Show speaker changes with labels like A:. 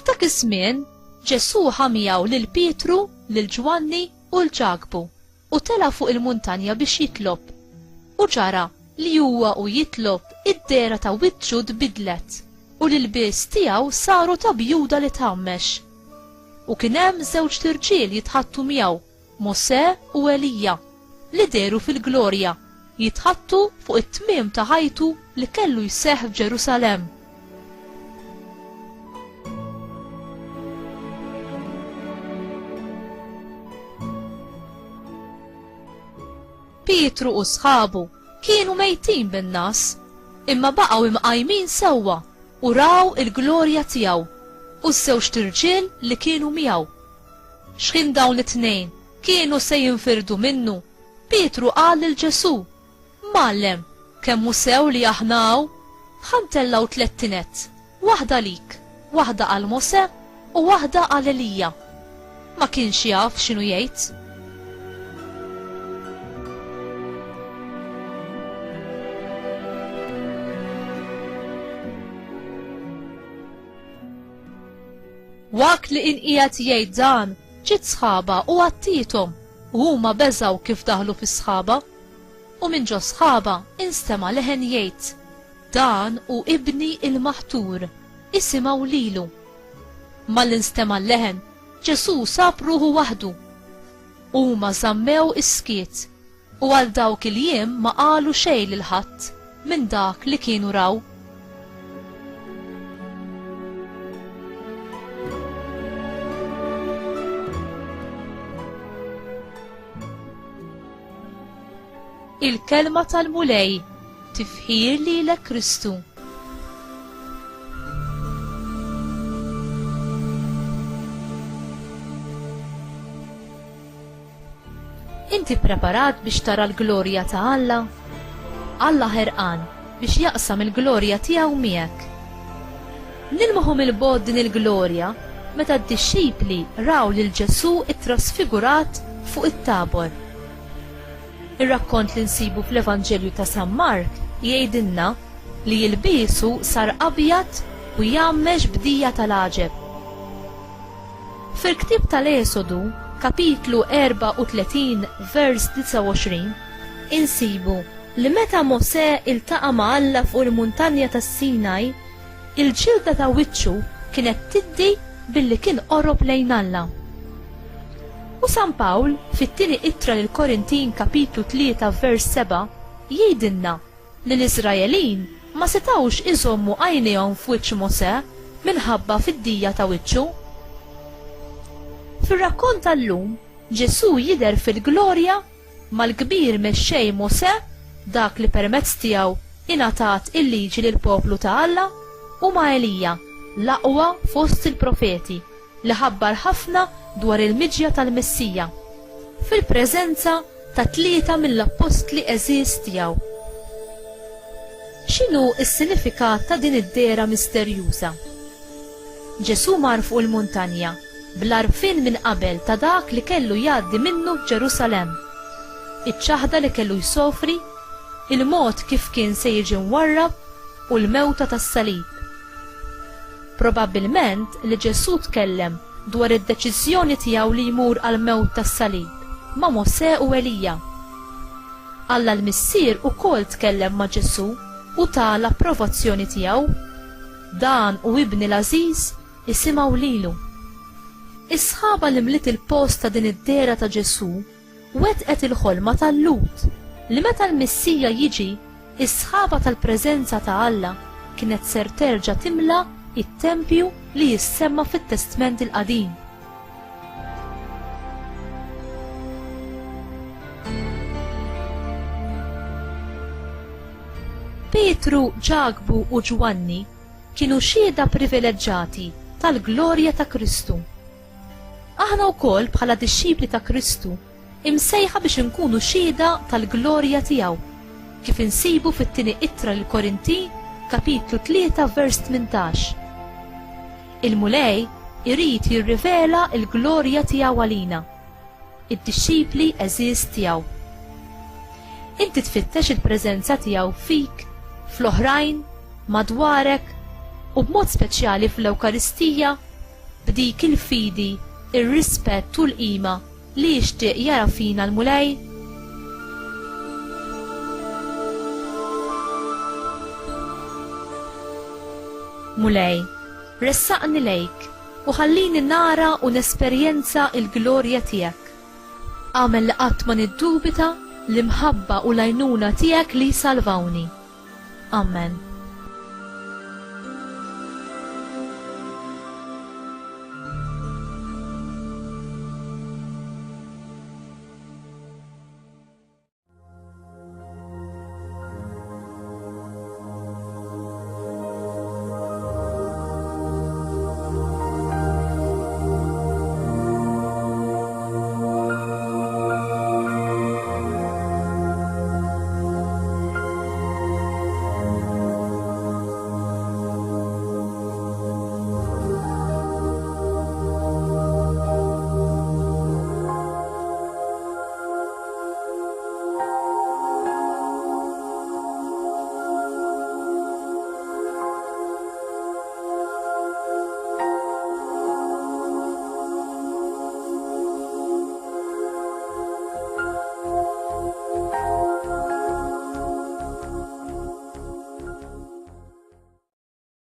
A: F'dak iż-żmien Ġesu ħamijaw lil Pietru, lil Ġwanni u l-Ġakbu u tela fuq il-muntanja biex jitlob. U ġara li huwa u jitlob id-dera ta' wiċċu tbidlet u l-ilbies tiegħu saru ta' bjuda li tħammex. U kien hemm żewġ tirġiel jitħattu miegħu, Mosè u Elija, li deru fil-glorja, jitħattu fuq it-tmiem ta' ħajtu li kellu jseħħ f'Ġerusalemm. Pietru u sħabu kienu mejtin bin-nas, imma baqgħu imqajmin sewwa u raw il-glorja tiegħu u ż-żewġ tirġiel li kienu miegħu. X'kien dawn it-tnejn kienu se jinfirdu minnu, Pietru qal lil Ġesu: Mallem, kemm hu sew li aħna hawn ħantellaw tliet tinet, waħda lik, waħda għal Mosè u waħda għal Elija. Ma kienx jaf x'inhu jgħid. Waqt li inqiegħed jgħid dan, ġiet sħaba u għattithom u huma beżgħu kif daħlu fis-sħaba. U minn ġo sħaba instema' leħen jgħid: Dan hu ibni il-maħtur, isimgħu lilu. Mal-instema' leħen, Ġesu sab ruħu waħdu. Huma żammew is-skiet u għal dawk il-jiem ma qalu xejn lil ħadd minn dak li kienu raw. Il-kelma tal-mulej, tifħir lilek Kristu. Inti preparat biex tara l-glorja ta' Alla? Alla ħerqan biex jaqsam il-glorja tiegħu miegħek. Nilmuhom il-bod din il-glorja meta d-dixxipli raw lil Ġesu it-trasfigurat fuq it-Tabor. Ir-rakkont li nsibu fl-Evanġelju ta' San Mark jgħidilna li jilbiesu sar abjad u jagħmmex bdija tal-għaġeb. Fil-ktieb tal-Esodu, kapitlu 34, vers 29, insibu li meta Mosè iltaqa' ma' Alla fuq il-muntanja tas-Sinaj, il-ġilda ta' wiċċu kienet tiddi billi kien qorob lejn Alla. U San Pawl fit-tieni ittra lil Korintin kapitlu 3 vers 7 jgħidilna li l-Iżraelin ma setawx iżommu għajnejhom f'wiċċ Mosè minħabba fid-dija ta' wiċċu. Fir-rakkont tal-lum Ġesu jidher fil-glorja mal-kbir mexxej Mosè, dak li permezz tiegħu ingħatat il-liġi lil poplu ta' Alla, u ma' Elija, l-aqwa fost il-profeti li ħabbar ħafna dwar il-miġja tal-Messija, fil-preżenza ta' 3 mill-apostli eżiż tiegħu. X'inhu s-sinifikat ta' din id-dera misterjuża? Ġesu mar fuq il-muntanja bl-għarfien minn qabel ta' dak li kellu jgħaddi minnu f'Ġerusalemm, iċ-ċaħda li kellu jsofri, il-mod kif kien se jiġi mwarrab u l-mewta tas-salib. Probabbilment li Ġesu tkellem dwar id-deċiżjoni tiegħu li jmur għal mewt tas-salib ma' Mosè u Elija. Alla l-Missier ukoll tkellem ma' Ġesu u ta' l-approvazzjoni tiegħu. Dan u ibni l-Aziz isimgħu lilu. Is-sħaba li mliet il-post ta' din id-dera ta' Ġesu wettqet il-ħolma tal-Lut li meta l-Missija jiġi, is-sħaba tal-preżenza ta' Alla kienet ser terġa' timla it-tempju li jissemma fit-Testament il-Qadim. Pietru, Ġakbu u Ġwanni kienu xhieda privileġġjati tal-glorja ta' Kristu. Aħna wkoll bħala dixxipli ta' Kristu imsejħa biex inkunu xhieda tal-glorja tiegħu, kif insibu fit-tieni ittra lil Korintin kapitlu 3 vers 18. Il-mulej irid jirrivela l-glorja tiegħu għalina, id-dixxipli eżiż tiegħu. Inti tfittex il-preżenza tiegħu fik, fl-oħrajn, madwarek u b'mod speċjali fl-Ewkaristija b'dik il-fidi, ir-rispett u l-qima li jixtieq jara fina l-mulej? Mulej, ressaqni lejk u ħallini nara u nesperjenza il-glorja tiegħek. Għamel li qatt ma niddubita l-imħabba u l-għajnuna tiegħek li salvawni. Amen.